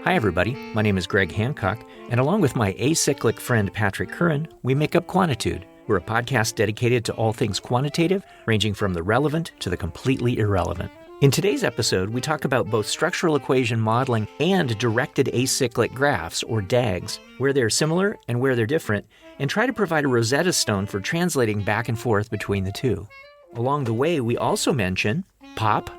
Hi, everybody. My name is Greg Hancock, and along with my acyclic friend Patrick Curran, we make up Quantitude. We're a podcast dedicated to all things quantitative, ranging from the relevant to the completely irrelevant. In today's episode, we talk about both structural equation modeling and directed acyclic graphs, or DAGs, where they're similar and where they're different, and try to provide a Rosetta Stone for translating back and forth between the two. Along the way, we also mention pop,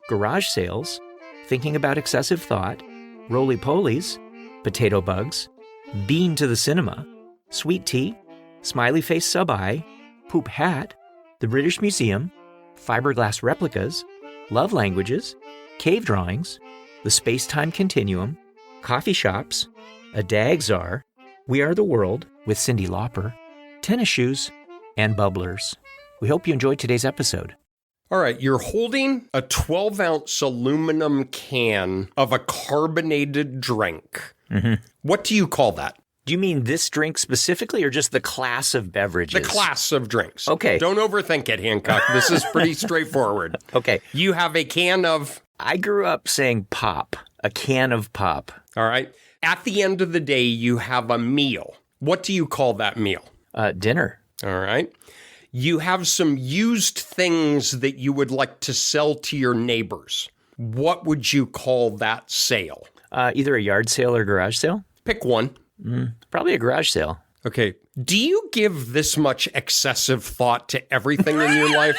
garage sales, thinking about excessive thought, roly-polies, potato bugs, bean to the cinema, sweet tea, smiley face sub-eye, poop hat, the British Museum, fiberglass replicas, love languages, cave drawings, the space-time continuum, coffee shops, a DAGs Czar, We Are the World with Cyndi Lauper, tennis shoes, and bubblers. We hope you enjoyed today's episode. All right, you're holding a 12-ounce aluminum can of a carbonated drink. Mm-hmm. What do you call that? Do you mean this drink specifically or just the class of beverages? The class of drinks. Okay. Don't overthink it, Hancock. This is pretty straightforward. Okay. You have a can of... I grew up saying pop, a can of pop. All right. At the end of the day, you have a meal. What do you call that meal? Dinner. All right. You have some used things that you would like to sell to your neighbors. What would you call that sale? Either a yard sale or garage sale. Pick one. Probably a garage sale. Okay. Do you give this much excessive thought to everything in your life?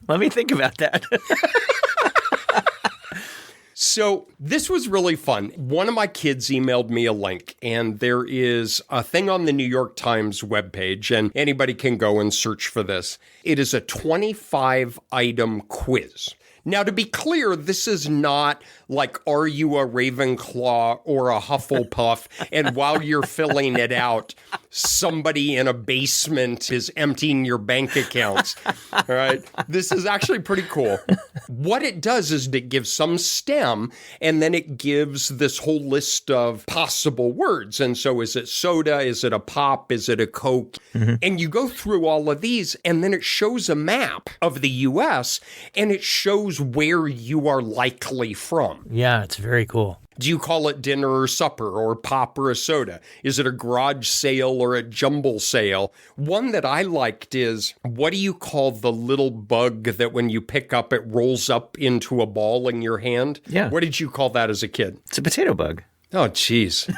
Let me think about that. So this was really fun. One of my kids emailed me a link, and there is a thing on the New York Times webpage, and anybody can go and search for this. It is a 25-item quiz. Now, to be clear, this is not like, are you a Ravenclaw or a Hufflepuff? And while you're filling it out, somebody in a basement is emptying your bank accounts. All right. This is actually pretty cool. What it does is it gives some stem, and then it gives this whole list of possible words. And so is it soda? Is it a pop? Is it a Coke? Mm-hmm. And you go through all of these, and then it shows a map of the U.S., and it shows where you are likely from. Yeah, it's very cool. Do you call it dinner or supper or pop or a soda? Is it a garage sale or a jumble sale? One that I liked is, what do you call the little bug that when you pick up, it rolls up into a ball in your hand? Yeah. What did you call that as a kid? It's a potato bug. Oh, geez.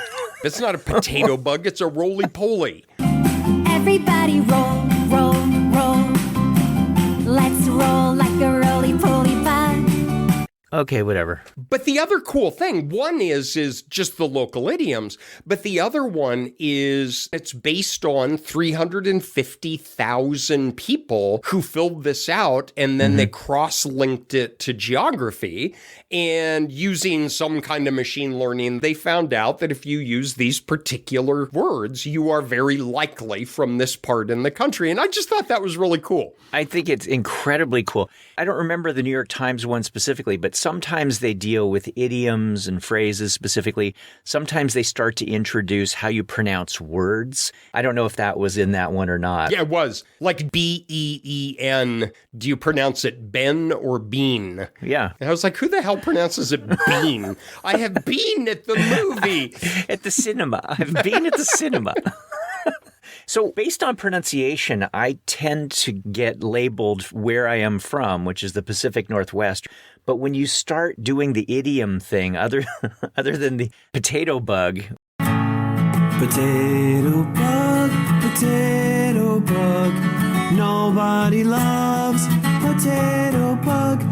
It's not a potato bug. It's a roly-poly. Everybody roll, roll, roll. Let's roll like a roly-poly bug. Okay, whatever. But the other cool thing, one is just the local idioms, but the other one is it's based on 350,000 people who filled this out, and then they cross-linked it to geography, and using some kind of machine learning, they found out that if you use these particular words, you are very likely from this part in the country, and I just thought that was really cool. I think it's incredibly cool. I don't remember the New York Times one specifically, but sometimes they deal with idioms and phrases specifically. Sometimes they start to introduce how you pronounce words. I don't know if that was in that one or not. Yeah, it was. Like B-E-E-N. Do you pronounce it Ben or Bean? Yeah. And I was like, who the hell pronounces it Bean? I have been at the movie. At the cinema. I've been at the cinema. So based on pronunciation, I tend to get labeled where I am from, which is the Pacific Northwest. But when you start doing the idiom thing, other than the potato bug. Potato bug, nobody loves potato bug.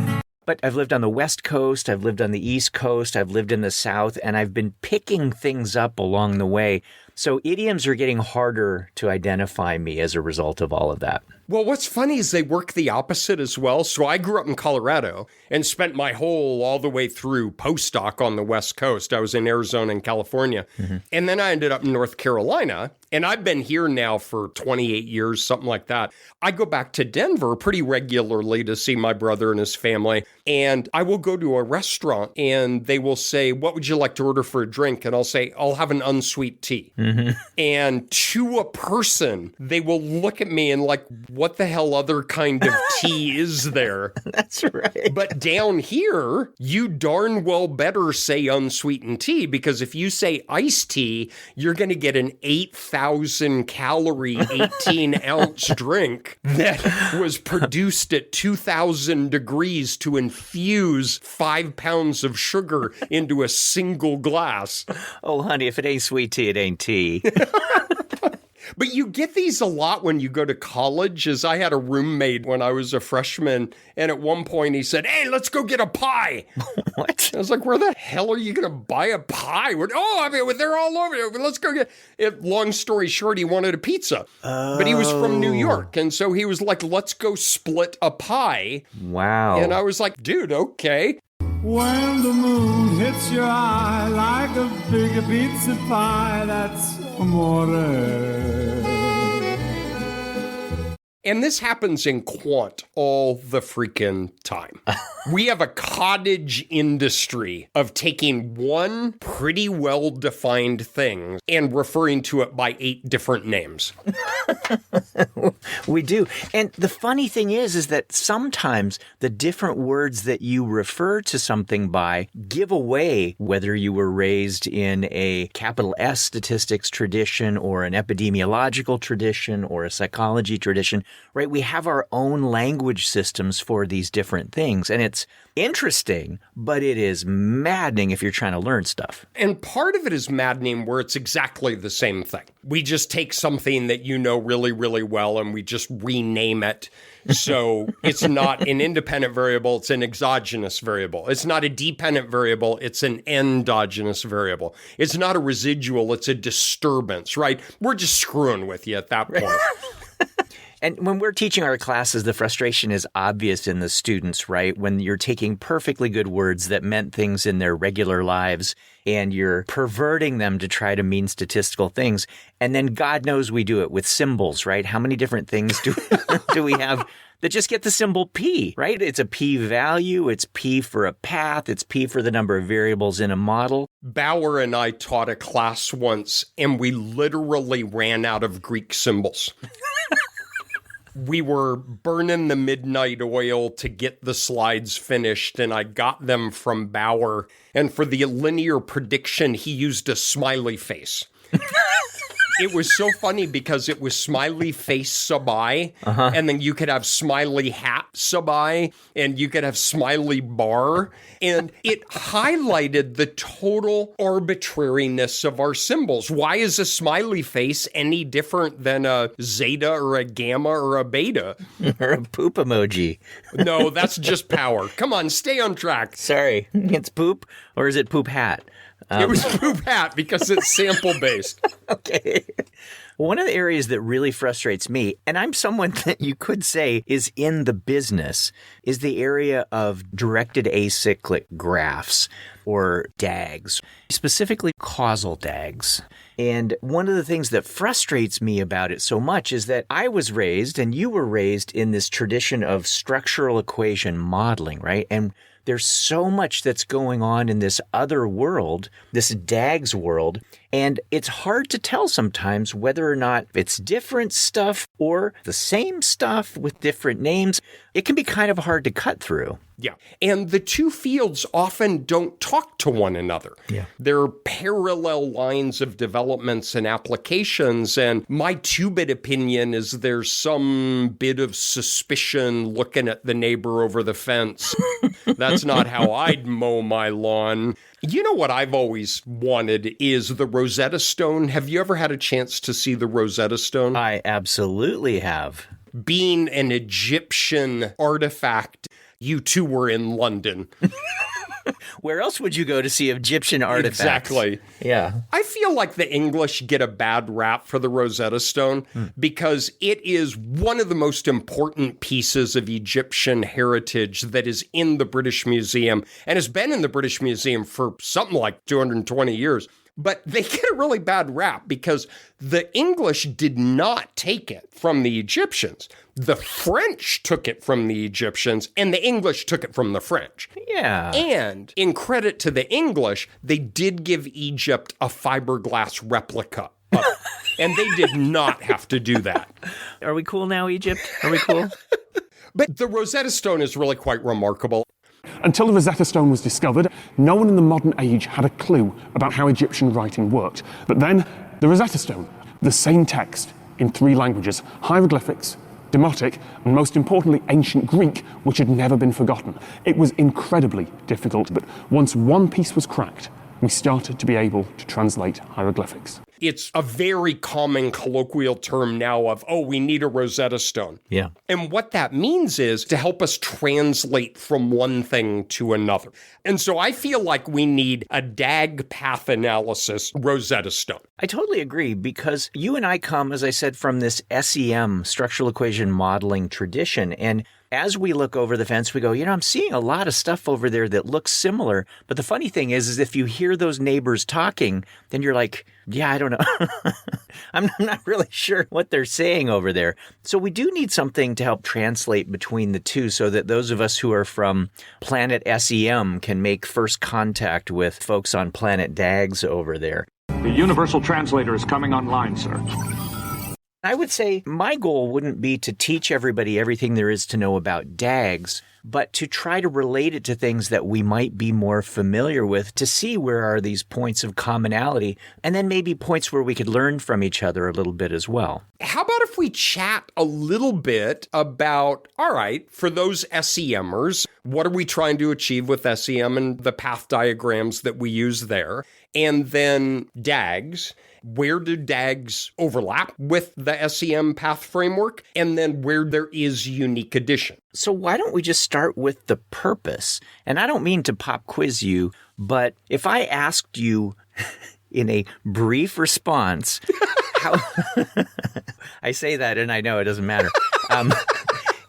But I've lived on the West Coast, I've lived on the East Coast, I've lived in the South, and I've been picking things up along the way. So idioms are getting harder to identify me as a result of all of that. Well, what's funny is they work the opposite as well. So I grew up in Colorado and spent my whole all the way through postdoc on the West Coast. I was in Arizona and California. Mm-hmm. And then I ended up in North Carolina. And I've been here now for 28 years, something like that. I go back to Denver pretty regularly to see my brother and his family. And I will go to a restaurant and they will say, what would you like to order for a drink? And I'll say, I'll have an unsweet tea. And to a person, they will look at me and like, what the hell other kind of tea is there? That's right. But down here, you darn well better say unsweetened tea, because if you say iced tea, you're going to get an 8,000 calorie, 18 ounce drink that was produced at 2,000 degrees to infuse 5 pounds of sugar into a single glass. Oh, honey, if it ain't sweet tea, it ain't tea. But you get these a lot when you go to college, as I had a roommate when I was a freshman, and at one point he said, hey, let's go get a pie. What? I was like, where the hell are you going to buy a pie? Oh, I mean, they're all over here. Let's go get it. Long story short, he wanted a pizza. But he was from New York, and so he was like, let's go split a pie. Wow. And I was like, dude, okay. When the moon hits your eye like a big pizza pie, that's amore. And this happens in quant all the freaking time. We have a cottage industry of taking one pretty well-defined thing and referring to it by 8 different names. We do. And the funny thing is that sometimes the different words that you refer to something by give away whether you were raised in a capital S statistics tradition or an epidemiological tradition or a psychology tradition, right? We have our own language systems for these different things. And it's interesting, but it is maddening if you're trying to learn stuff. And part of it is maddening where it's exactly the same thing. We just take something that you know really, really well and we just rename it. So it's not an independent variable, it's an exogenous variable. It's not a dependent variable, it's an endogenous variable. It's not a residual, it's a disturbance, right? We're just screwing with you at that point. And when we're teaching our classes, the frustration is obvious in the students, right? When you're taking perfectly good words that meant things in their regular lives and you're perverting them to try to mean statistical things. And then God knows we do it with symbols, right? How many different things do we have that just get the symbol P, right? It's a P value, it's P for a path, it's P for the number of variables in a model. Bauer and I taught a class once and we literally ran out of Greek symbols. We were burning the midnight oil to get the slides finished, and I got them from Bauer. And for the linear prediction, he used a smiley face. It was so funny because it was smiley face sub I, and then you could have smiley hat sub I, and you could have smiley bar. And it highlighted the total arbitrariness of our symbols. Why is a smiley face any different than a zeta or a gamma or a beta? Or a poop emoji. No, that's just power. Come on, stay on track. Sorry, it's poop, or is it poop hat? It was poop hat because it's sample-based. Okay. One of the areas that really frustrates me, and I'm someone that you could say is in the business, is the area of directed acyclic graphs, or DAGs, specifically causal DAGs. And one of the things that frustrates me about it so much is that I was raised, and you were raised, in this tradition of structural equation modeling, right? And there's so much that's going on in this other world, this DAGs world, and it's hard to tell sometimes whether or not it's different stuff or the same stuff with different names. It can be kind of hard to cut through. Yeah. And the two fields often don't talk to one another. Yeah. They're parallel lines of developments and applications. And my 2-bit opinion is there's some bit of suspicion looking at the neighbor over the fence. That's not how I'd mow my lawn. You know what I've always wanted is the Rosetta Stone. Have you ever had a chance to see the Rosetta Stone? I absolutely have. Being an Egyptian artifact, you two were in London. Where else would you go to see Egyptian artifacts? Exactly. Yeah. I feel like the English get a bad rap for the Rosetta Stone because it is one of the most important pieces of Egyptian heritage that is in the British Museum and has been in the British Museum for something like 220 years. But they get a really bad rap because the English did not take it from the Egyptians. The French took it from the Egyptians, and the English took it from the French. Yeah. And in credit to the English, they did give Egypt a fiberglass replica And they did not have to do that. Are we cool now, Egypt? Are we cool? But the Rosetta Stone is really quite remarkable. Until the Rosetta Stone was discovered, no one in the modern age had a clue about how Egyptian writing worked. But then, the Rosetta Stone, the same text in 3 languages, hieroglyphics, Demotic, and most importantly, ancient Greek, which had never been forgotten. It was incredibly difficult, but once one piece was cracked, we started to be able to translate hieroglyphics. It's a very common colloquial term now of, oh, we need a Rosetta Stone. Yeah. And what that means is to help us translate from one thing to another. And so I feel like we need a DAG path analysis Rosetta Stone. I totally agree, because you and I come, as I said, from this SEM, structural equation modeling tradition. And as we look over the fence, we go, I'm seeing a lot of stuff over there that looks similar. But the funny thing is if you hear those neighbors talking, then you're like, yeah, I don't know. I'm not really sure what they're saying over there. So we do need something to help translate between the two so that those of us who are from Planet SEM can make first contact with folks on Planet DAGs over there. The universal translator is coming online, sir. I would say my goal wouldn't be to teach everybody everything there is to know about DAGs, but to try to relate it to things that we might be more familiar with to see where are these points of commonality, and then maybe points where we could learn from each other a little bit as well. How about if we chat a little bit about, all right, for those SEMers, what are we trying to achieve with SEM and the path diagrams that we use there? And then DAGs. Where do DAGs overlap with the SEM path framework? And then where there is unique addition. So why don't we just start with the purpose? And I don't mean to pop quiz you, but if I asked you in a brief response, how I say that and I know it doesn't matter.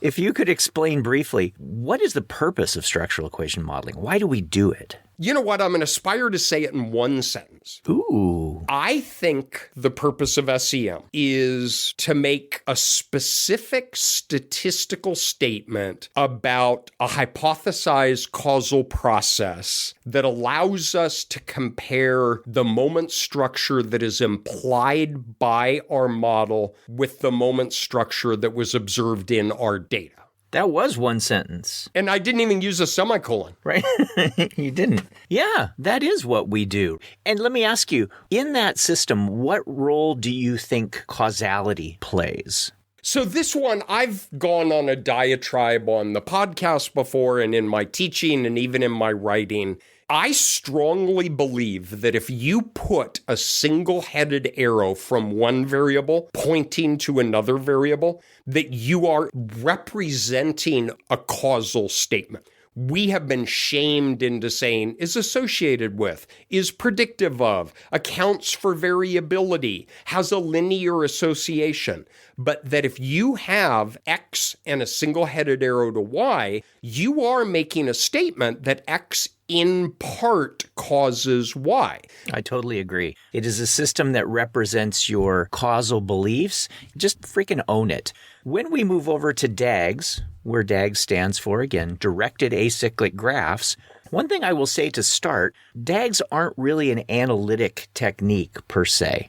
If you could explain briefly, what is the purpose of structural equation modeling? Why do we do it? You know what? I'm going to aspire to say it in one sentence. Ooh. I think the purpose of SEM is to make a specific statistical statement about a hypothesized causal process that allows us to compare the moment structure that is implied by our model with the moment structure that was observed in our data. That was one sentence. And I didn't even use a semicolon. Right? You didn't. Yeah, that is what we do. And let me ask you, in that system, what role do you think causality plays? So this one, I've gone on a diatribe on the podcast before and in my teaching and even in my writing. I strongly believe that if you put a single-headed arrow from one variable pointing to another variable, that you are representing a causal statement. We have been shamed into saying is associated with, is predictive of, accounts for variability, has a linear association. But that if you have X and a single-headed arrow to Y, you are making a statement that X in part causes Y. I totally agree. It is a system that represents your causal beliefs. Just freaking own it. When we move over to DAGs, where DAGs stands for, again, directed acyclic graphs, one thing I will say to start, DAGs aren't really an analytic technique per se.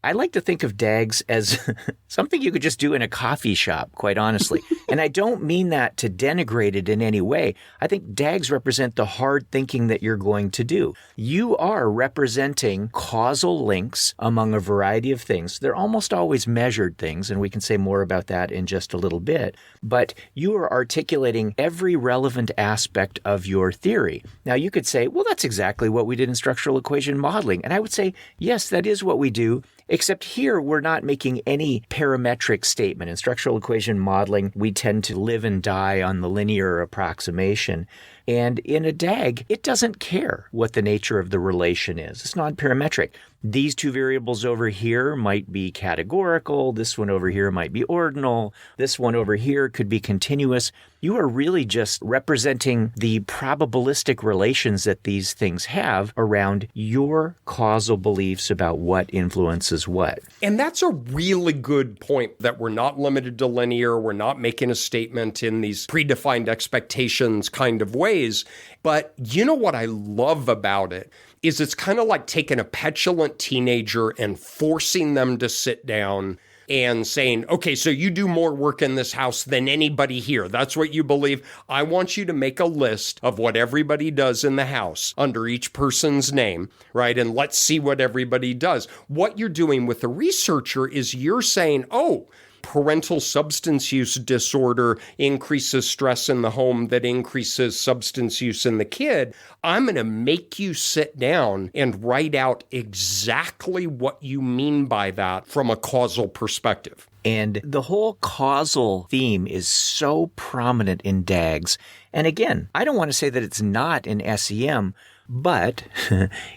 I like to think of DAGs as something you could just do in a coffee shop, quite honestly. And I don't mean that to denigrate it in any way. I think DAGs represent the hard thinking that you're going to do. You are representing causal links among a variety of things. They're almost always measured things, and we can say more about that in just a little bit. But you are articulating every relevant aspect of your theory. Now, you could say, well, that's exactly what we did in structural equation modeling. And I would say, yes, that is what we do. Except here, we're not making any parametric statement. In structural equation modeling, we tend to live and die on the linear approximation. And in a DAG, it doesn't care what the nature of the relation is. It's non-parametric. These two variables over here might be categorical. This one over here might be ordinal. This one over here could be continuous. You are really just representing the probabilistic relations that these things have around your causal beliefs about what influences what. And that's a really good point, that we're not limited to linear. We're not making a statement in these predefined expectations kind of ways. But you know what I love about it is it's kind of like taking a petulant teenager and forcing them to sit down and saying, okay, so you do more work in this house than anybody here. That's what you believe. I want you to make a list of what everybody does in the house under each person's name, right? And let's see what everybody does. What you're doing with the researcher is you're saying, oh, parental substance use disorder increases stress in the home that increases substance use in the kid. I'm going to make you sit down and write out exactly what you mean by that from a causal perspective. And the whole causal theme is so prominent in DAGs. And again, I don't want to say that it's not in SEM, but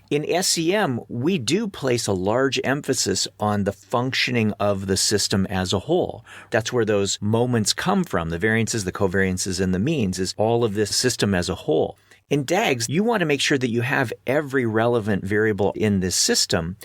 in SEM, we do place a large emphasis on the functioning of the system as a whole. That's where those moments come from. The variances, the covariances, and the means is all of this system as a whole. In DAGs, you want to make sure that you have every relevant variable in this system.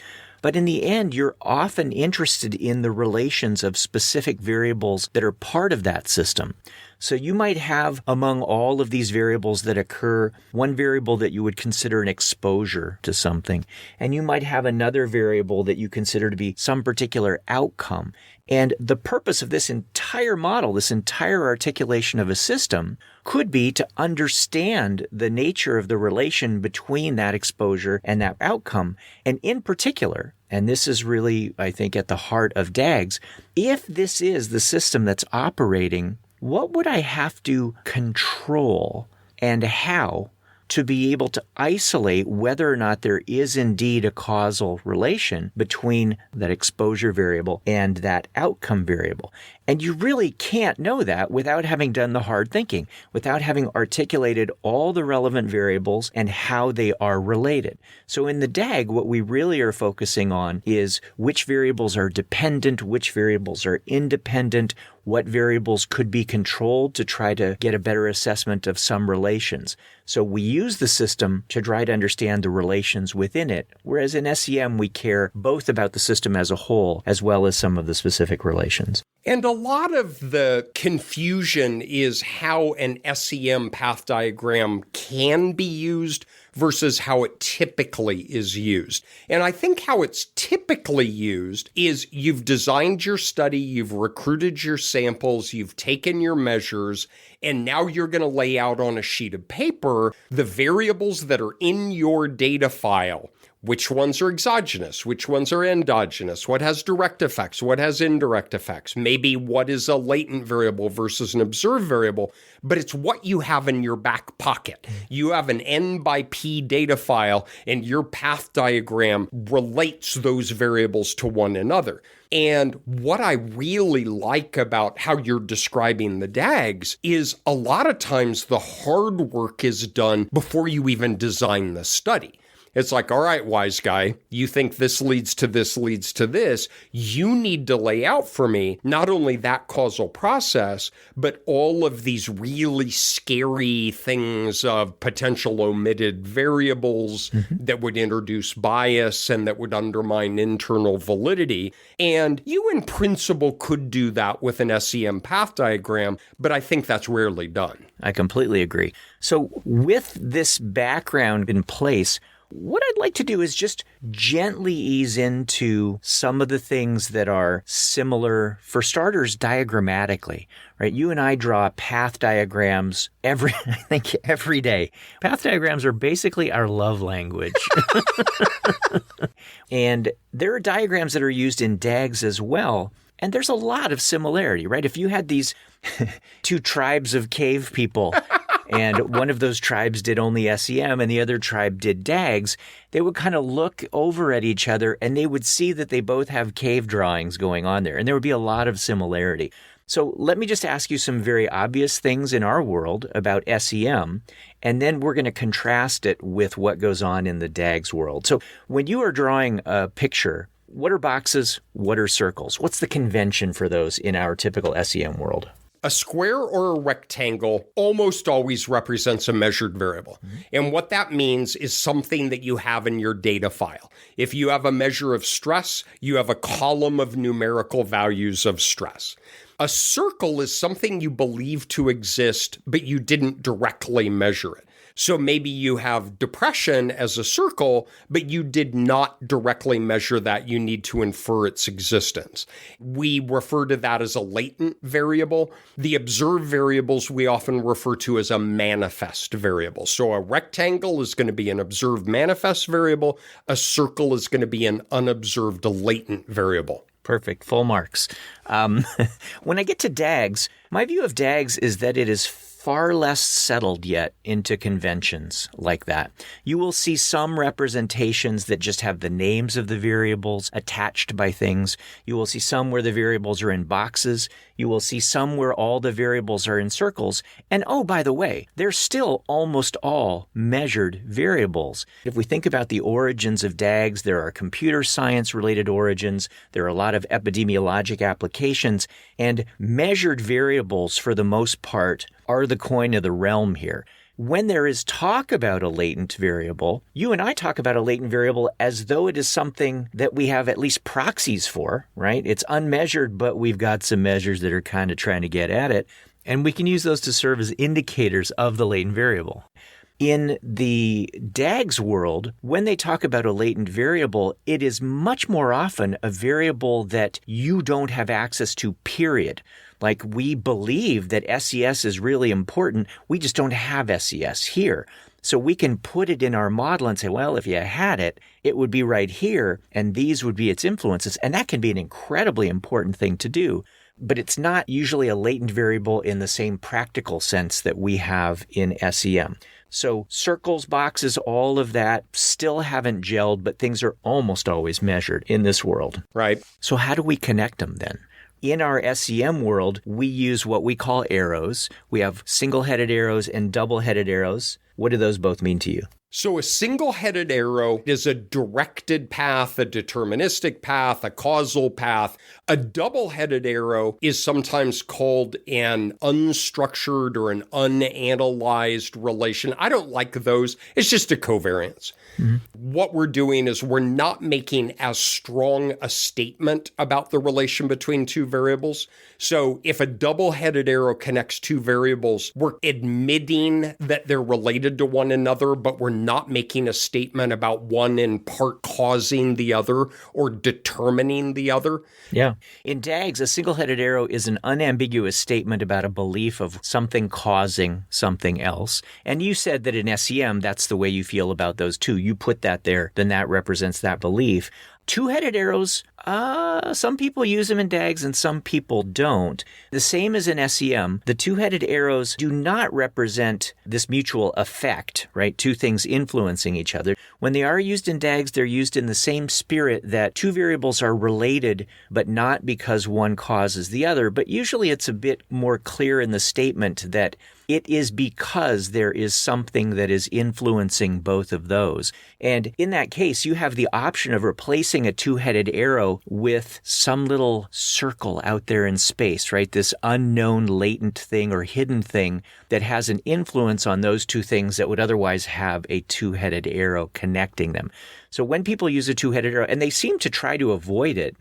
But in the end, you're often interested in the relations of specific variables that are part of that system. So you might have among all of these variables that occur, one variable that you would consider an exposure to something, and you might have another variable that you consider to be some particular outcome. And the purpose of this entire model, this entire articulation of a system, could be to understand the nature of the relation between that exposure and that outcome. And in particular, and this is really, I think, at the heart of DAGs, if this is the system that's operating, what would I have to control and how to be able to isolate whether or not there is indeed a causal relation between that exposure variable and that outcome variable? And you really can't know that without having done the hard thinking, without having articulated all the relevant variables and how they are related. So in the DAG, what we really are focusing on is which variables are dependent, which variables are independent, what variables could be controlled to try to get a better assessment of some relations. So we use the system to try to understand the relations within it, whereas in SEM we care both about the system as a whole as well as some of the specific relations. And a lot of the confusion is how an SEM path diagram can be used versus how it typically is used. And I think how it's typically used is you've designed your study, you've recruited your samples, you've taken your measures, and now you're going to lay out on a sheet of paper the variables that are in your data file. Which ones are exogenous? Which ones are endogenous? What has direct effects? What has indirect effects? Maybe what is a latent variable versus an observed variable, but it's what you have in your back pocket. You have an N by P data file, and your path diagram relates those variables to one another. And what I really like about how you're describing the DAGs is a lot of times the hard work is done before you even design the study. It's like, all right, wise guy, you think this leads to this leads to this. You need to lay out for me not only that causal process, but all of these really scary things of potential omitted variables that would introduce bias and that would undermine internal validity. And you in principle could do that with an SEM path diagram, but I think that's rarely done. I completely agree. So with this background in place, what I'd like to do is just gently ease into some of the things that are similar, for starters, diagrammatically, right? You and I draw path diagrams every day. Path diagrams are basically our love language. And there are diagrams that are used in DAGs as well. And there's a lot of similarity, right? If you had these two tribes of cave people, and one of those tribes did only SEM and the other tribe did DAGs, they would kind of look over at each other and they would see that they both have cave drawings going on there. And there would be a lot of similarity. So let me just ask you some very obvious things in our world about SEM, and then we're going to contrast it with what goes on in the DAGs world. So when you are drawing a picture, what are boxes? What are circles? What's the convention for those in our typical SEM world? A square or a rectangle almost always represents a measured variable. And what that means is something that you have in your data file. If you have a measure of stress, you have a column of numerical values of stress. A circle is something you believe to exist, but you didn't directly measure it. So maybe you have depression as a circle, but you did not directly measure that. You need to infer its existence. We refer to that as a latent variable. The observed variables we often refer to as a manifest variable. So a rectangle is going to be an observed manifest variable. A circle is going to be an unobserved latent variable. Perfect. Full marks. When I get to DAGs, my view of DAGs is that it is far less settled yet into conventions like that. You will see some representations that just have the names of the variables attached by things. You will see some where the variables are in boxes. You will see some where all the variables are in circles. And oh, by the way, they're still almost all measured variables. If we think about the origins of DAGs, there are computer science related origins. There are a lot of epidemiologic applications, and measured variables for the most part are the coin of the realm here. When there is talk about a latent variable, you and I talk about a latent variable as though it is something that we have at least proxies for, right? It's unmeasured, but we've got some measures that are kind of trying to get at it, and we can use those to serve as indicators of the latent variable. In the DAGs world, when they talk about a latent variable, it is much more often a variable that you don't have access to, period. Like, we believe that SES is really important. We just don't have SES here. So we can put it in our model and say, well, if you had it, it would be right here, and these would be its influences. And that can be an incredibly important thing to do. But it's not usually a latent variable in the same practical sense that we have in SEM. So circles, boxes, all of that still haven't gelled, but things are almost always measured in this world. Right. So how do we connect them then? In our SEM world, we use what we call arrows. We have single-headed arrows and double-headed arrows. What do those both mean to you? So a single-headed arrow is a directed path, a deterministic path, a causal path. A double-headed arrow is sometimes called an unstructured or an unanalyzed relation. I don't like those. It's just a covariance. Mm-hmm. What we're doing is we're not making as strong a statement about the relation between two variables. So if a double-headed arrow connects two variables, we're admitting that they're related to one another, but we're not making a statement about one in part causing the other or determining the other. Yeah. In DAGs, a single-headed arrow is an unambiguous statement about a belief of something causing something else. And you said that in SEM, that's the way you feel about those two. You put that there, then that represents that belief. Two-headed arrows, some people use them in DAGs and some people don't. The same as in SEM, the two-headed arrows do not represent this mutual effect, right? Two things influencing each other. When they are used in DAGs, they're used in the same spirit that two variables are related, but not because one causes the other. But usually it's a bit more clear in the statement that it is because there is something that is influencing both of those. And in that case, you have the option of replacing a two-headed arrow with some little circle out there in space, right? This unknown latent thing or hidden thing that has an influence on those two things that would otherwise have a two-headed arrow connecting them. So when people use a two-headed arrow, and they seem to try to avoid it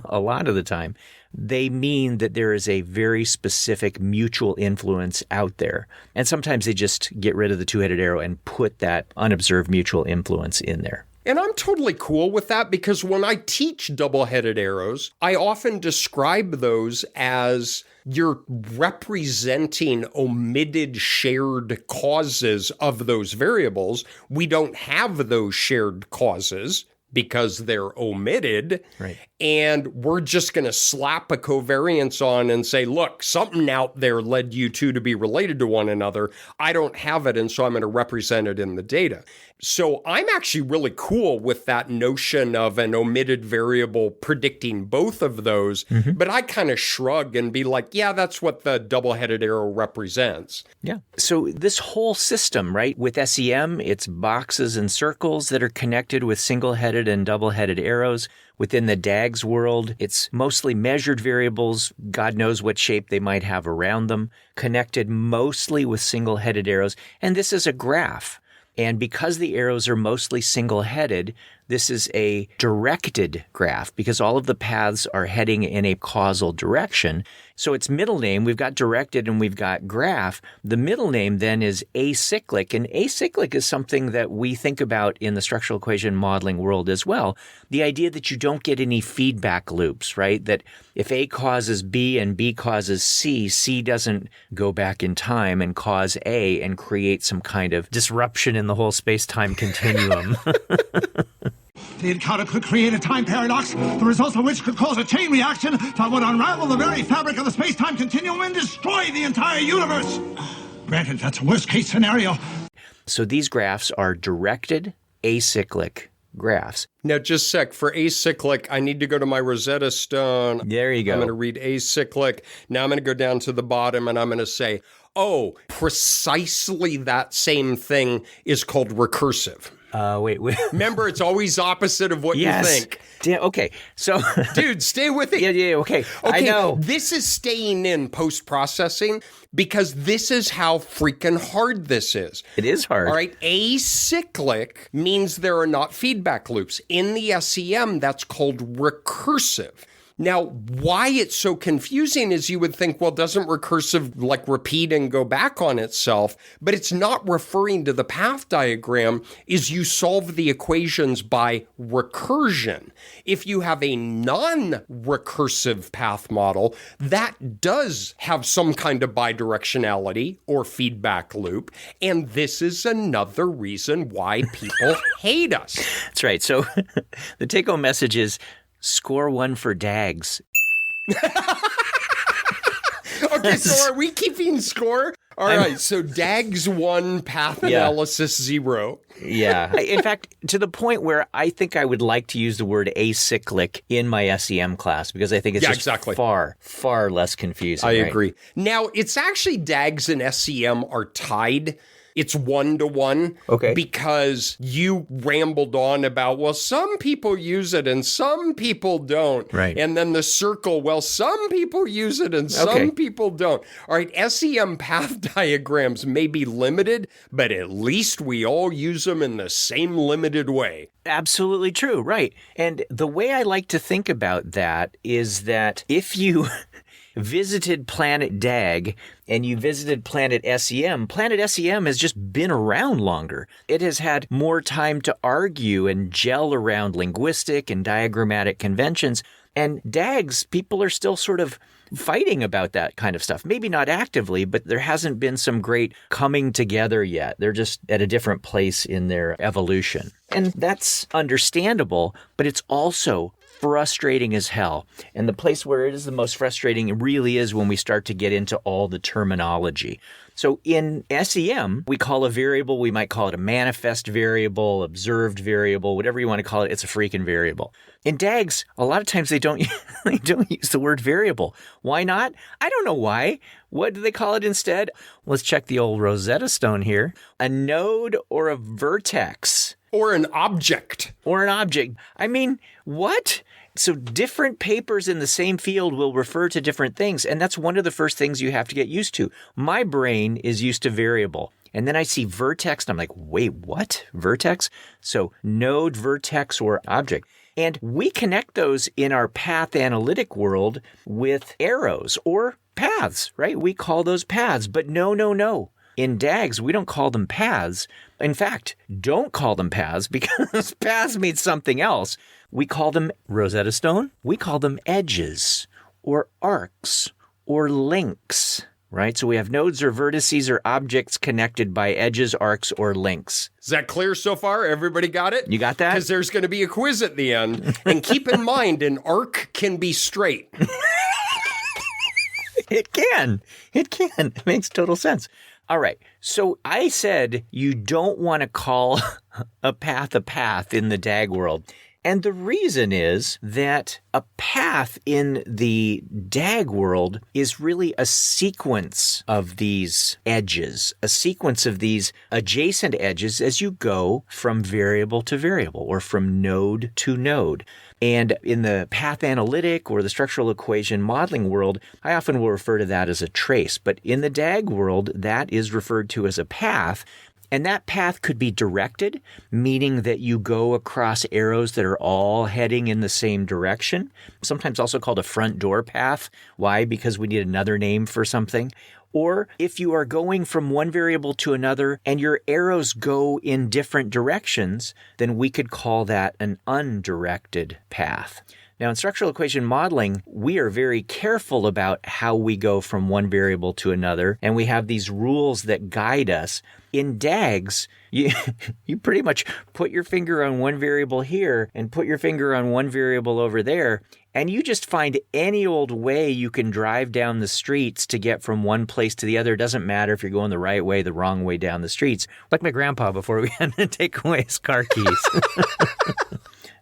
a lot of the time, they mean that there is a very specific mutual influence out there. And sometimes they just get rid of the two-headed arrow and put that unobserved mutual influence in there. And I'm totally cool with that because when I teach double-headed arrows, I often describe those as you're representing omitted shared causes of those variables. We don't have those shared causes because they're omitted. Right. And we're just going to slap a covariance on and say, look, something out there led you two to be related to one another. I don't have it, and so I'm going to represent it in the data. So I'm actually really cool with that notion of an omitted variable predicting both of those, but I kind of shrug and be like, yeah, that's what the double-headed arrow represents. Yeah. So this whole system, right, with SEM, it's boxes and circles that are connected with single-headed and double-headed arrows. Within the DAGs world, it's mostly measured variables, God knows what shape they might have around them, connected mostly with single-headed arrows. And this is a graph. And because the arrows are mostly single-headed, this is a directed graph because all of the paths are heading in a causal direction. So its middle name, we've got directed and we've got graph. The middle name then is acyclic, and acyclic is something that we think about in the structural equation modeling world as well. The idea that you don't get any feedback loops, right? That if A causes B and B causes C, C doesn't go back in time and cause A and create some kind of disruption in the whole space-time continuum. The encounter could create a time paradox, the results of which could cause a chain reaction that would unravel the very fabric of the space-time continuum and destroy the entire universe. Granted, that's a worst-case scenario. So these graphs are directed acyclic graphs. Now, just a sec. For acyclic, I need to go to my Rosetta Stone. There you go. I'm going to read acyclic. Now I'm going to go down to the bottom and I'm going to say, oh, precisely that same thing is called recursive. Wait. Remember, it's always opposite of what you think. Okay, so... Dude, stay with it. Yeah, okay. I know. This is staying in post-processing because this is how freaking hard this is. It is hard. All right, acyclic means there are not feedback loops. In the SEM, that's called recursive. Now, why it's so confusing is you would think, well, doesn't recursive like repeat and go back on itself? But it's not referring to the path diagram, is you solve the equations by recursion. If you have a non-recursive path model, that does have some kind of bidirectionality or feedback loop. And this is another reason why people hate us. That's right. So the take-home message is, score 1 for DAGs. Okay, so are we keeping score? All right, so DAGs 1, path analysis 0. Yeah. In fact, to the point where I think I would like to use the word acyclic in my SEM class because I think it's far, far less confusing. I agree. Now, it's actually DAGs and SEM are tied. It's 1-to-1. Okay. Because you rambled on about, well, some people use it and some people don't. Right. And then the circle, well, some people use it and some people don't. All right, SEM path diagrams may be limited, but at least we all use them in the same limited way. Absolutely true, right. And the way I like to think about that is that if you visited Planet DAG and you visited Planet SEM has just been around longer. It has had more time to argue and gel around linguistic and diagrammatic conventions. And DAGs, people are still sort of fighting about that kind of stuff. Maybe not actively, but there hasn't been some great coming together yet. They're just at a different place in their evolution. And that's understandable, but it's also frustrating as hell. And the place where it is the most frustrating really is when we start to get into all the terminology. So in SEM, we call a variable, we might call it a manifest variable, observed variable, whatever you want to call it, it's a freaking variable. In DAGs, a lot of times they don't use the word variable. Why not? I don't know why. What do they call it instead? Let's check the old Rosetta Stone here. A node or a vertex. Or an object. I mean, what? So different papers in the same field will refer to different things, and that's one of the first things you have to get used to. My brain is used to variable, and then I see vertex, and I'm like, wait, what? Vertex? So node, vertex, or object. And we connect those in our path analytic world with arrows or paths, right? We call those paths, but no. In DAGs, we don't call them paths. In fact, don't call them paths because paths means something else. We call them Rosetta Stone. We call them edges or arcs or links, right? So we have nodes or vertices or objects connected by edges, arcs, or links. Is that clear so far? Everybody got it? You got that? Because there's going to be a quiz at the end. And keep in mind, an arc can be straight. It can. It makes total sense. All right. So I said you don't want to call a path in the DAG world. And the reason is that a path in the DAG world is really a sequence of these edges, a sequence of these adjacent edges as you go from variable to variable or from node to node. And in the path analytic or the structural equation modeling world, I often will refer to that as a trace. But in the DAG world, that is referred to as a path. And that path could be directed, meaning that you go across arrows that are all heading in the same direction, sometimes also called a front door path. Why? Because we need another name for something. Or if you are going from one variable to another and your arrows go in different directions, then we could call that an undirected path. Now, in structural equation modeling, we are very careful about how we go from one variable to another, and we have these rules that guide us. In DAGs, you pretty much put your finger on one variable here and put your finger on one variable over there, and you just find any old way you can drive down the streets to get from one place to the other. It doesn't matter if you're going the right way, the wrong way down the streets. Like my grandpa before we had to take away his car keys.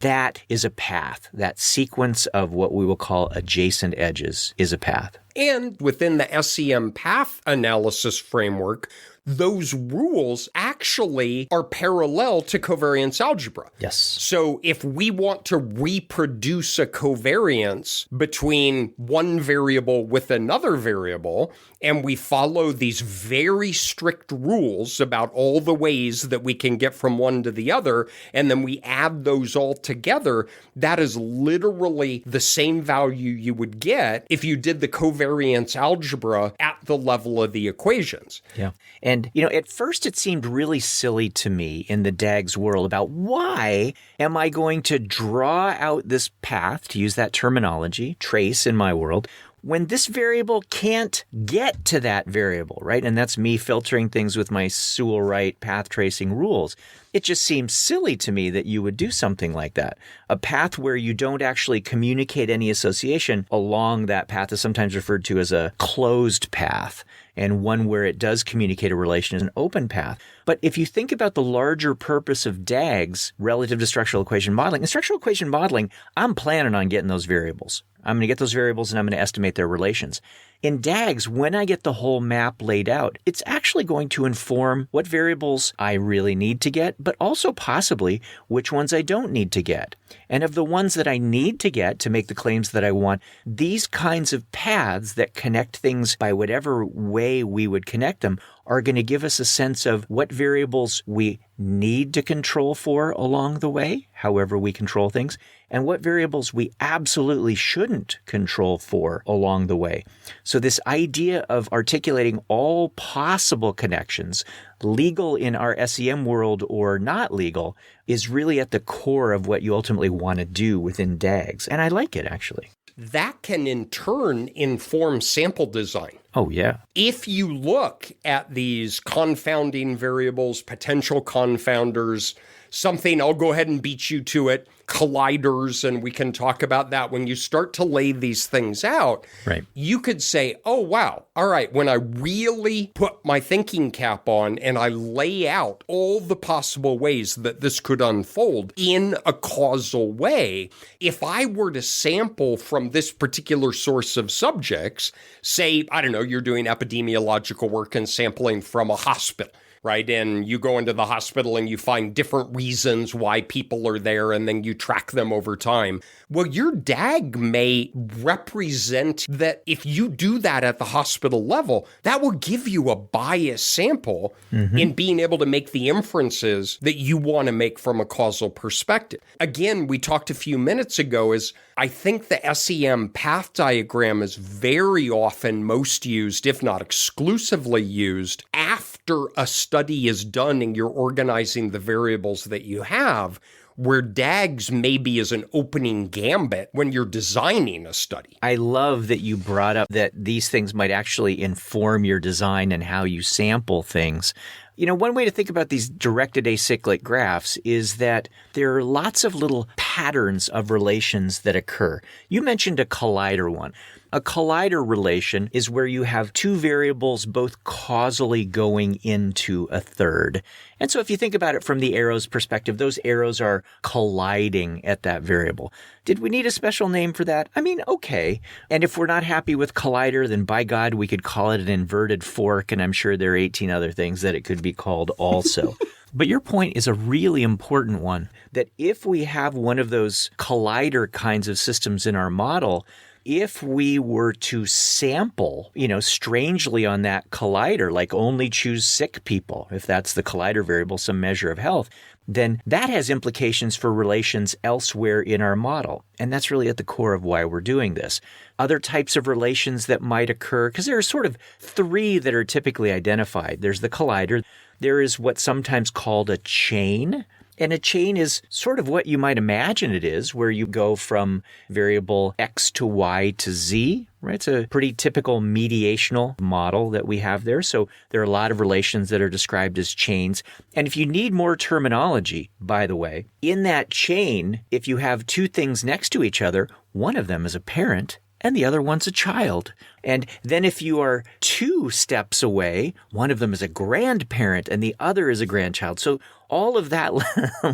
That is a path. That sequence of what we will call adjacent edges is a path. And within the SEM path analysis framework, those rules actually are parallel to covariance algebra. Yes. So if we want to reproduce a covariance between one variable with another variable, and we follow these very strict rules about all the ways that we can get from one to the other, and then we add those all together, that is literally the same value you would get if you did the covariance algebra at the level of the equations. Yeah. And, at first it seemed really silly to me in the DAGs world about why am I going to draw out this path, to use that terminology, trace in my world, when this variable can't get to that variable, right? And that's me filtering things with my Sewell-Wright path tracing rules. It just seems silly to me that you would do something like that. A path where you don't actually communicate any association along that path is sometimes referred to as a closed path, and one where it does communicate a relation is an open path. But if you think about the larger purpose of DAGs relative to structural equation modeling, in structural equation modeling, I'm planning on getting those variables. I'm going to get those variables and I'm going to estimate their relations. In DAGs, when I get the whole map laid out, it's actually going to inform what variables I really need to get, but also possibly which ones I don't need to get. And of the ones that I need to get to make the claims that I want, these kinds of paths that connect things by whatever way we would connect them are going to give us a sense of what variables we need to control for along the way, however we control things, and what variables we absolutely shouldn't control for along the way. So this idea of articulating all possible connections, legal in our SEM world or not legal, is really at the core of what you ultimately want to do within DAGs. And I like it, actually. That can in turn inform sample design. Oh, yeah. If you look at these confounding variables, potential confounders, something, I'll go ahead and beat you to it, colliders, and we can talk about that. When you start to lay these things out, right, you could say, oh, wow, all right, when I really put my thinking cap on and I lay out all the possible ways that this could unfold in a causal way, if I were to sample from this particular source of subjects, say, I don't know, you're doing epidemiological work and sampling from a hospital, right? And you go into the hospital and you find different reasons why people are there, and then you track them over time. Well, your DAG may represent that if you do that at the hospital level, that will give you a biased sample in being able to make the inferences that you want to make from a causal perspective. Again, we talked a few minutes ago is I think the SEM path diagram is very often most used, if not exclusively used, after a study is done and you're organizing the variables that you have, where DAGs maybe is an opening gambit when you're designing a study. I love that you brought up that these things might actually inform your design and how you sample things. You know, one way to think about these directed acyclic graphs is that there are lots of little patterns of relations that occur. You mentioned a collider one. A collider relation is where you have two variables both causally going into a third. And so if you think about it from the arrow's perspective, those arrows are colliding at that variable. Did we need a special name for that? I mean, okay. And if we're not happy with collider, then by God, we could call it an inverted fork, and I'm sure there are 18 other things that it could be called also. But your point is a really important one, that if we have one of those collider kinds of systems in our model, if we were to sample, strangely on that collider, like only choose sick people, if that's the collider variable, some measure of health, then that has implications for relations elsewhere in our model. And that's really at the core of why we're doing this. Other types of relations that might occur, because there are sort of three that are typically identified. There's the collider. There is what's sometimes called a chain. And a chain is sort of what you might imagine it is, where you go from variable X to Y to Z, right? It's a pretty typical mediational model that we have there. So there are a lot of relations that are described as chains. And if you need more terminology, by the way, in that chain, if you have two things next to each other, one of them is a parent and the other one's a child. And then if you are two steps away, one of them is a grandparent and the other is a grandchild. So all of that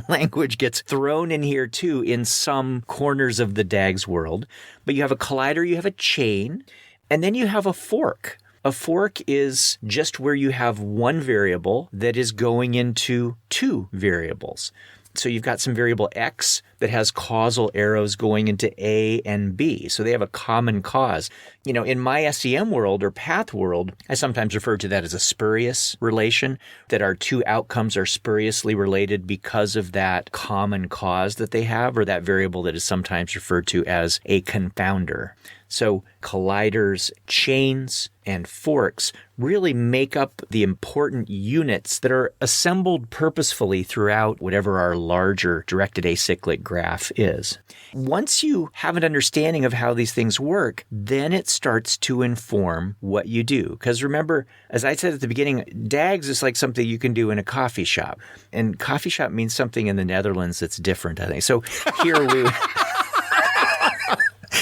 language gets thrown in here too in some corners of the DAGs world. But you have a collider, you have a chain, and then you have a fork. A fork is just where you have one variable that is going into two variables. So you've got some variable X that has causal arrows going into A and B. So they have a common cause. In my SEM world or path world, I sometimes refer to that as a spurious relation, that our two outcomes are spuriously related because of that common cause that they have, or that variable that is sometimes referred to as a confounder. So colliders, chains, and forks really make up the important units that are assembled purposefully throughout whatever our larger directed acyclic graph is. Once you have an understanding of how these things work, then it starts to inform what you do. Because remember, as I said at the beginning, DAGs is like something you can do in a coffee shop. And coffee shop means something in the Netherlands that's different, I think. So here we...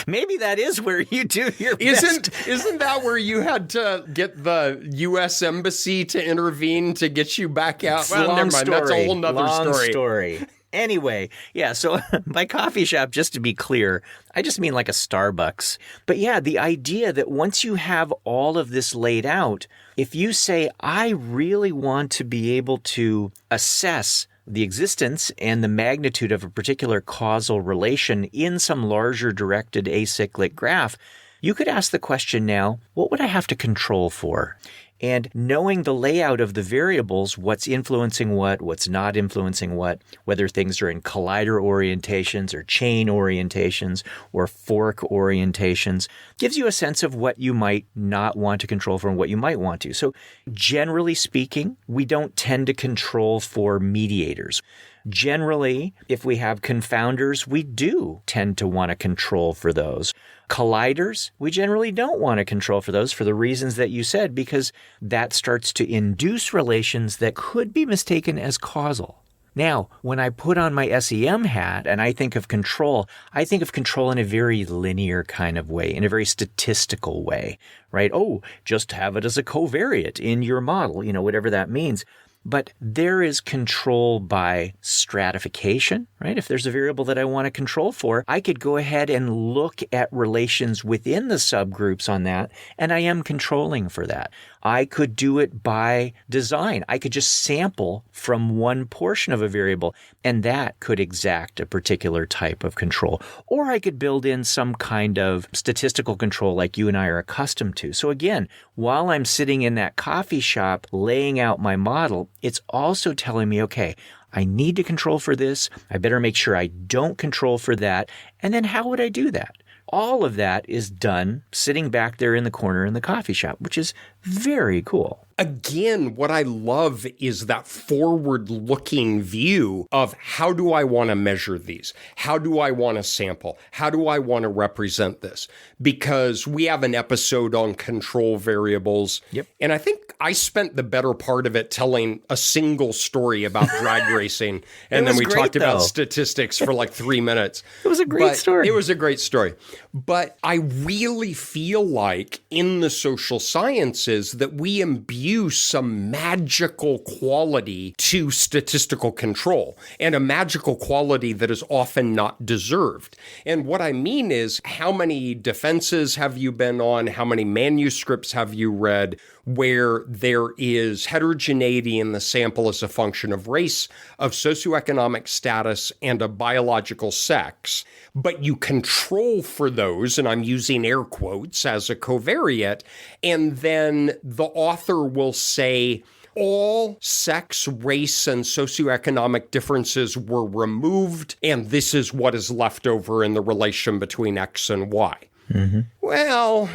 Maybe that is where you do your best. Isn't that where you had to get the U.S. Embassy to intervene to get you back out? Well, never mind. That's a whole nother story. Anyway, yeah, so by coffee shop, just to be clear, I just mean like a Starbucks. But yeah, the idea that once you have all of this laid out, if you say, I really want to be able to assess the existence and the magnitude of a particular causal relation in some larger directed acyclic graph, you could ask the question now, what would I have to control for? And knowing the layout of the variables, what's influencing what, what's not influencing what, whether things are in collider orientations or chain orientations or fork orientations, gives you a sense of what you might not want to control for and what you might want to. So generally speaking, we don't tend to control for mediators. Generally, if we have confounders, we do tend to want to control for those. Colliders, we generally don't want to control for those for the reasons that you said, because that starts to induce relations that could be mistaken as causal. Now, when I put on my SEM hat and I think of control in a very linear kind of way, in a very statistical way, right? Oh, just have it as a covariate in your model, whatever that means. But there is control by stratification, right? If there's a variable that I want to control for, I could go ahead and look at relations within the subgroups on that, and I am controlling for that. I could do it by design. I could just sample from one portion of a variable, and that could exact a particular type of control. Or I could build in some kind of statistical control like you and I are accustomed to. So again, while I'm sitting in that coffee shop laying out my model, it's also telling me, okay, I need to control for this. I better make sure I don't control for that. And then how would I do that? All of that is done sitting back there in the corner in the coffee shop, which is very cool. Again, what I love is that forward-looking view of how do I want to measure these? How do I want to sample? How do I want to represent this? Because we have an episode on control variables. Yep. And I think I spent the better part of it telling a single story about drag racing. And then we talked about statistics for like 3 minutes. It was a great story. It was a great story. But I really feel like in the social sciences that we imbue some magical quality to statistical control, and a magical quality that is often not deserved. And what I mean is, how many defenses have you been on? How many manuscripts have you read where there is heterogeneity in the sample as a function of race, of socioeconomic status, and of biological sex, but you control for those, and I'm using air quotes, as a covariate, and then the author will say, all sex, race, and socioeconomic differences were removed, and this is what is left over in the relation between X and Y. Mm-hmm. Well,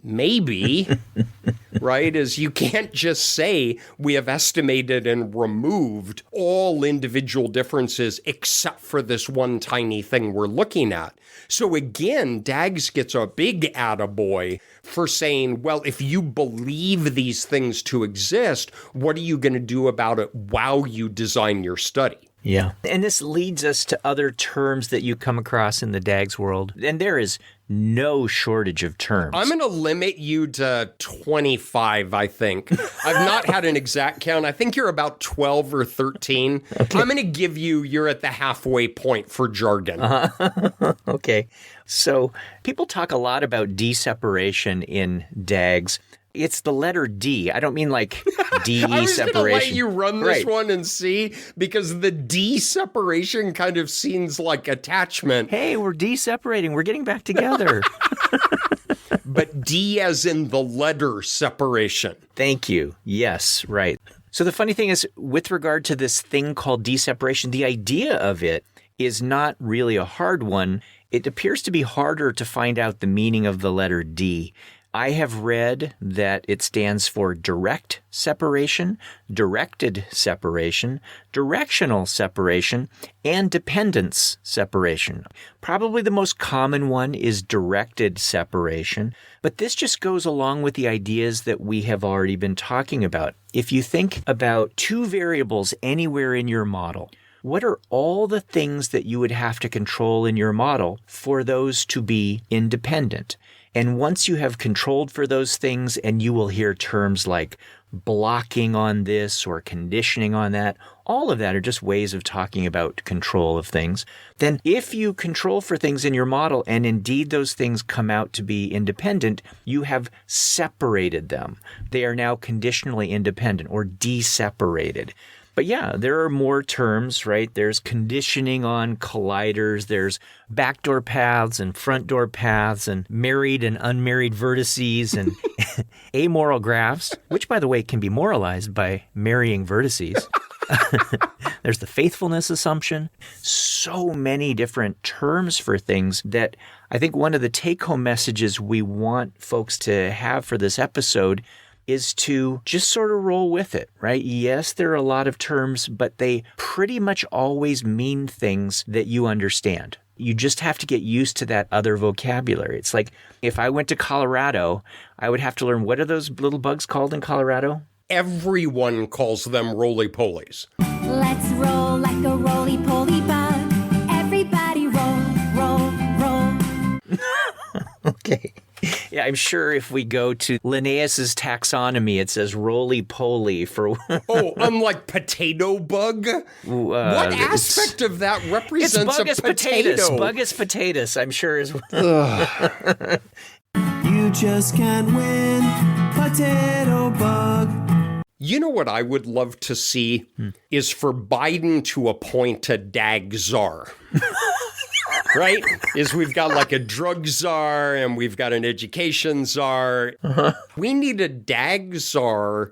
maybe, right? As you can't just say we have estimated and removed all individual differences except for this one tiny thing we're looking at. So again, DAGs gets a big attaboy for saying, well, if you believe these things to exist, what are you going to do about it while you design your study? Yeah. And this leads us to other terms that you come across in the DAGs world. And there is no shortage of terms. I'm going to limit you to 25, I think. I've not had an exact count. I think you're about 12 or 13. Okay. I'm going to give you're at the halfway point for jargon. Okay. So people talk a lot about D-separation in DAGs. It's the letter D. I don't mean like DE separation. I was going to let you run this one and see, because the D separation kind of seems like attachment. Hey, we're D-separating. We're getting back together. But D as in the letter separation. Thank you. Yes, right. So the funny thing is, with regard to this thing called D-separation, the idea of it is not really a hard one. It appears to be harder to find out the meaning of the letter D. I have read that it stands for direct separation, directed separation, directional separation, and dependence separation. Probably the most common one is directed separation, but this just goes along with the ideas that we have already been talking about. If you think about two variables anywhere in your model, what are all the things that you would have to control in your model for those to be independent? And once you have controlled for those things, and you will hear terms like blocking on this or conditioning on that, all of that are just ways of talking about control of things. Then if you control for things in your model, and indeed those things come out to be independent, you have separated them. They are now conditionally independent or de-separated. But yeah, there are more terms, right? There's conditioning on colliders, there's backdoor paths and front door paths and married and unmarried vertices and amoral graphs, which, by the way, can be moralized by marrying vertices. There's the faithfulness assumption. So many different terms for things that I think one of the take-home messages we want folks to have for this episode is to just sort of roll with it, right? Yes, there are a lot of terms, but they pretty much always mean things that you understand. You just have to get used to that other vocabulary. It's like if I went to Colorado, I would have to learn, what are those little bugs called in Colorado? Everyone calls them roly-polies. Let's roll like a roly-poly bug. Everybody roll, roll, roll. Okay. Yeah, I'm sure if we go to Linnaeus's taxonomy, it says roly-poly for... Oh, unlike potato bug? What aspect of that represents a potato? Bugus potatus, I'm sure is... You just can't win, potato bug. You know what I would love to see is for Biden to appoint a DAGs Czar. Right? Is we've got like a drug czar and we've got an education czar. We need a DAGs Czar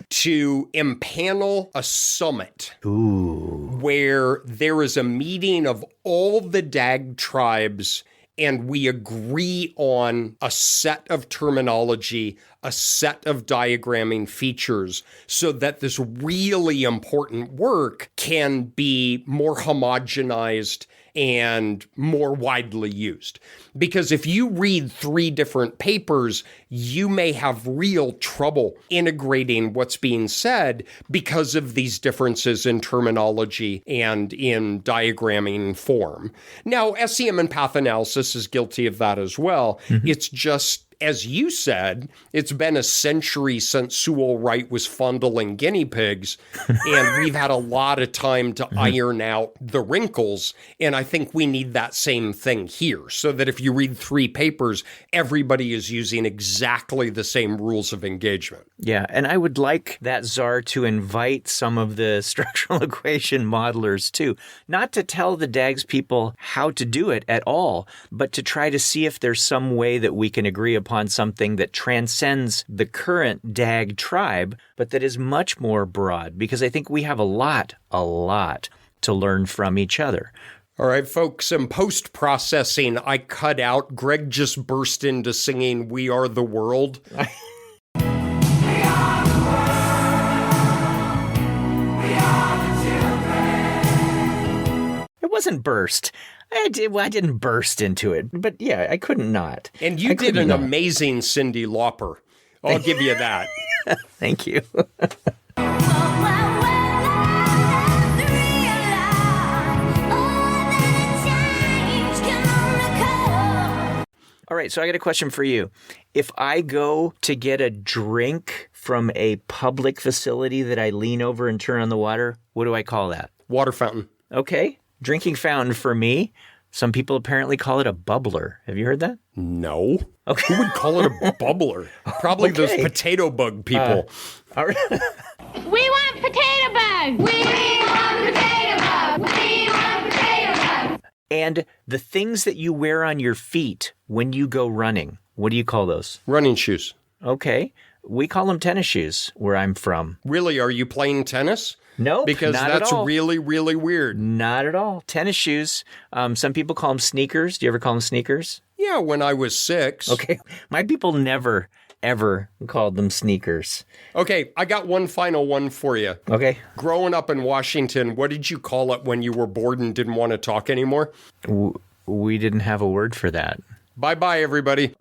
to impanel a summit. Where there is a meeting of all the DAG tribes and we agree on a set of terminology, a set of diagramming features, so that this really important work can be more homogenized and more widely used. Because if you read 3 different papers, you may have real trouble integrating what's being said because of these differences in terminology and in diagramming form. Now, SEM and path analysis is guilty of that as well. It's just as you said, it's been a century since Sewell Wright was fondling guinea pigs, and we've had a lot of time to iron out the wrinkles, and I think we need that same thing here, so that if you read 3 papers, everybody is using exactly the same rules of engagement. Yeah, and I would like that czar to invite some of the structural equation modelers too, not to tell the DAGs people how to do it at all, but to try to see if there's some way that we can agree upon something that transcends the current DAG tribe, but that is much more broad, because I think we have a lot to learn from each other. All right, folks, in post-processing, I cut out. Greg just burst into singing We Are the World. It wasn't burst. I didn't burst into it, but yeah, I couldn't not. And you did an amazing Cyndi Lauper. I'll give you that. Thank you. All right, so I got a question for you. If I go to get a drink from a public facility that I lean over and turn on the water, what do I call that? Water fountain. Okay, drinking fountain for me. Some people apparently call it a bubbler. Have you heard that? No. Okay. Who would call it a bubbler? Probably those potato bug people. All right. We want potato bugs! We want potato bugs! We want potato bugs! And the things that you wear on your feet when you go running, what do you call those? Running shoes. Okay. We call them tennis shoes where I'm from. Really? Are you playing tennis? Nope, because not that's at all. really, really weird. Not at all. Tennis shoes. Some people call them sneakers. Do you ever call them sneakers? Yeah, when I was 6. Okay. My people never, ever called them sneakers. Okay, I got one final one for you. Okay. Growing up in Washington, what did you call it when you were bored and didn't want to talk anymore? We didn't have a word for that. Bye-bye, everybody.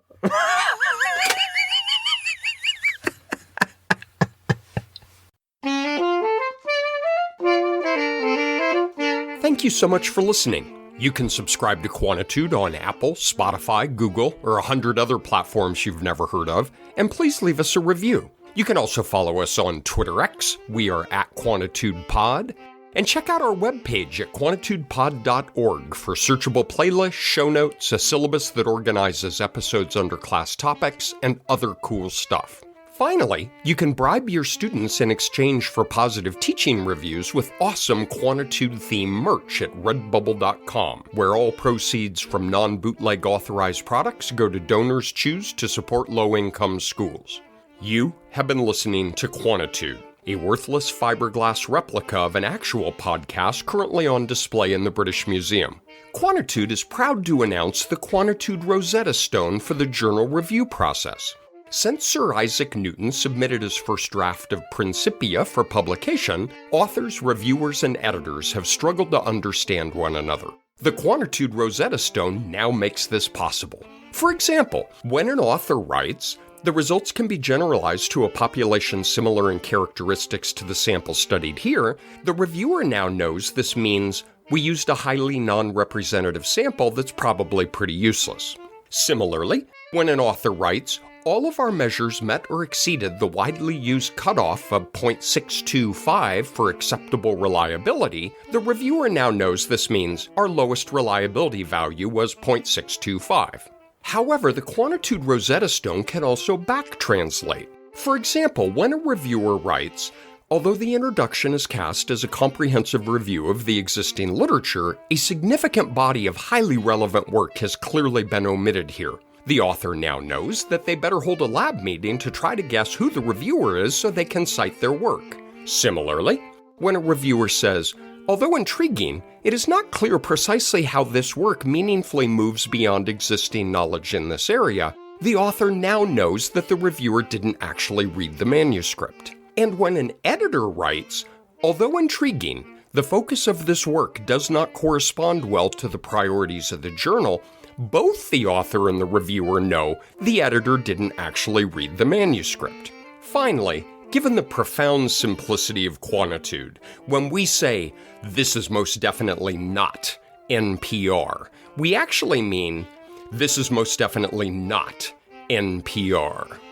Thank you so much for listening. You can subscribe to Quantitude on Apple, Spotify, Google, or 100 other platforms you've never heard of, and please leave us a review. You can also follow us on Twitter X. We are at QuantitudePod. And check out our webpage at quantitudepod.org for searchable playlists, show notes, a syllabus that organizes episodes under class topics, and other cool stuff. Finally, you can bribe your students in exchange for positive teaching reviews with awesome Quantitude-themed merch at redbubble.com, where all proceeds from non-bootleg authorized products go to donors choose to support low-income schools. You have been listening to Quantitude, a worthless fiberglass replica of an actual podcast currently on display in the British Museum. Quantitude is proud to announce the Quantitude Rosetta Stone for the journal review process. Since Sir Isaac Newton submitted his first draft of Principia for publication, authors, reviewers, and editors have struggled to understand one another. The Quantitude Rosetta Stone now makes this possible. For example, when an author writes, the results can be generalized to a population similar in characteristics to the sample studied here, the reviewer now knows this means we used a highly non-representative sample that's probably pretty useless. Similarly, when an author writes, all of our measures met or exceeded the widely used cutoff of 0.625 for acceptable reliability, the reviewer now knows this means our lowest reliability value was 0.625. However, the Quantitude Rosetta Stone can also back-translate. For example, when a reviewer writes, although the introduction is cast as a comprehensive review of the existing literature, a significant body of highly relevant work has clearly been omitted here. The author now knows that they better hold a lab meeting to try to guess who the reviewer is so they can cite their work. Similarly, when a reviewer says, although intriguing, it is not clear precisely how this work meaningfully moves beyond existing knowledge in this area, the author now knows that the reviewer didn't actually read the manuscript. And when an editor writes, although intriguing, the focus of this work does not correspond well to the priorities of the journal, both the author and the reviewer know the editor didn't actually read the manuscript. Finally, given the profound simplicity of Quantitude, when we say, this is most definitely not NPR, we actually mean, this is most definitely not NPR.